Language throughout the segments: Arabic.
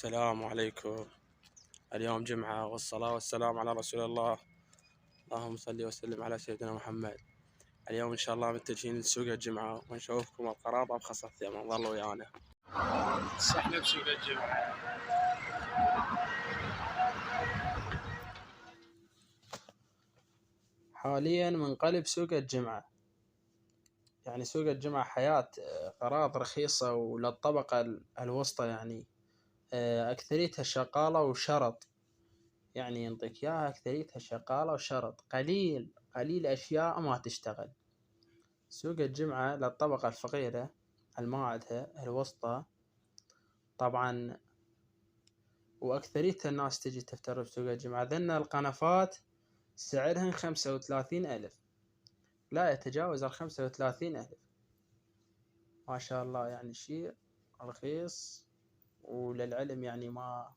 السلام عليكم. اليوم جمعة والصلاة والسلام على رسول الله. اللهم صل وسلم على سيدنا محمد. اليوم إن شاء الله متجهين لسوق الجمعة ونشوفكم القرار بخص الثمن. ظلوا ويانا. احنا بسوق الجمعة. حاليا منقلب سوق الجمعة، يعني سوق الجمعة حياة أغراض رخيصة وللطبقة الوسطى، يعني أكثريتها شقالة وشرط، يعني ينطيك إياها أكثريتها شقالة وشرط، قليل أشياء ما تشتغل. سوق الجمعة للطبقة الفقيرة الماعدة الوسطى طبعا، وأكثرية الناس تجي تفتر بسوق الجمعة. ذن القنفات سعرهن 35,000، لا يتجاوز 35,000. ما شاء الله، يعني شيء رخيص. وللعلم يعني ما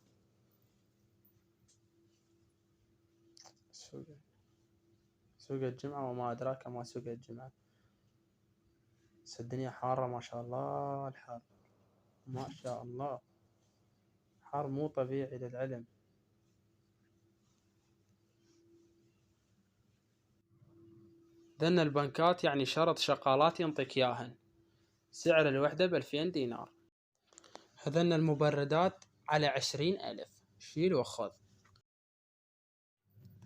سوق الجمعة وما أدراك ما سوق الجمعة. الدنيا حارة ما شاء الله، الحر ما شاء الله حار مو طبيعي للعلم. ذن البنكات يعني شرط شقالات ينطيك ياهن، سعر الوحدة ب2000 دينار. هذن المبردات على 20,000، شيل وخذ.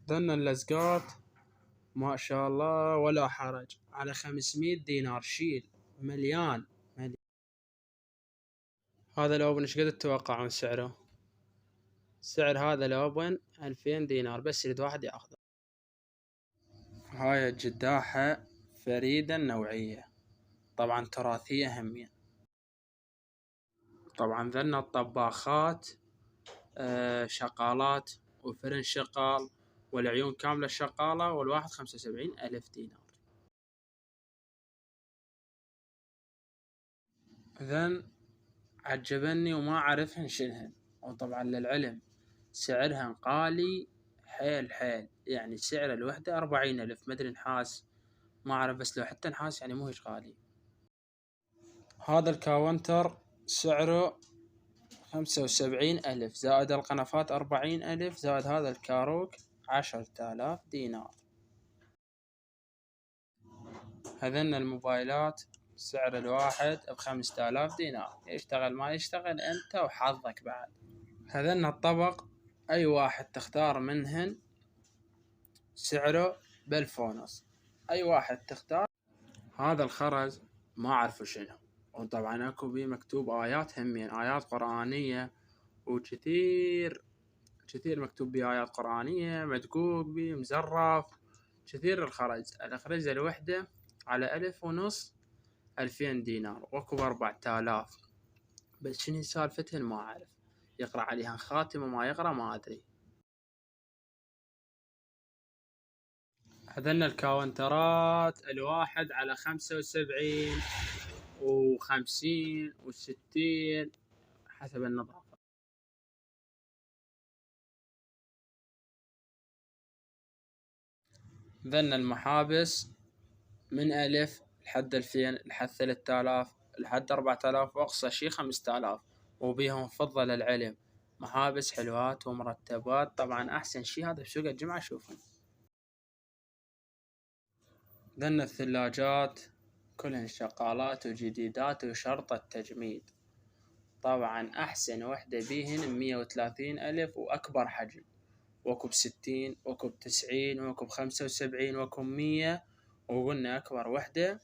ذن اللزقات ما شاء الله ولا حرج على 500 دينار، شيل مليان. هذا الأوبن ايش قد تتوقعون سعره؟ سعر هذا الأوبن 2000 دينار بس يريد واحد ياخذه. هاي الجداحة فريدة النوعية، طبعا تراثية همية. طبعا ذن الطباخات شقالات وفرن شقال والعيون كاملة شقالة، والواحد 75,000 دينار. ذن عجبني وما أعرفهن شنهن، وطبعا للعلم سعرهن قالي حيل، يعني سعر الوحدة 40,000. مدري نحاس ما أعرف، بس لو حتى نحاس يعني مو هيش غالي. هذا الكاونتر سعره 75,000 زائد القنفات 40,000 زائد هذا الكاروك 10,000 دينار. هذن الموبايلات سعر الواحد ب5,000 دينار، يشتغل ما يشتغل أنت وحظك بعد. هذن الطبق أي واحد تختار منهن سعره ب1,500، أي واحد تختار. هذا الخرز ما أعرف شنو، وطبعا أكو بيه مكتوب آيات همين، آيات قرآنية، وكثير مكتوب بيه آيات قرآنية، مدقوق بيه مزرف كثير. الخرز الوحدة على 1,500 2,000 دينار، واكو ب4,000. بس شنو سالفتهن ما أعرف، يقرأ عليها خاتمة ما يقرأ ما أدري. هذن الكاونترات الواحد على 75 و50 و60 حسب النظافة. ذن المحابس من 1000 لحد 2000 لحد 3000 لحد 4000 وأقصى شي 5000، وبيهم فضة للعلم. محابس حلوات ومرتبات، طبعا أحسن شي هذا بسوق الجمعة. شوفوا ذن الثلاجات كلهن شقالات وجديدات وشرط التجميد. طبعا أحسن وحدة بيهن 130,000 وأكبر حجم، وكو ب60 وكو ب90 وكو ب75 وكو 100، وقلنا أكبر وحدة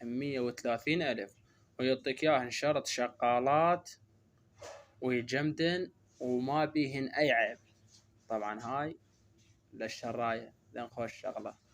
130,000، ويعطيك إياهن شرط شقالات ويجمدن وما بيهن أي عيب. طبعا هاي للشراية ذن خوش شغلة.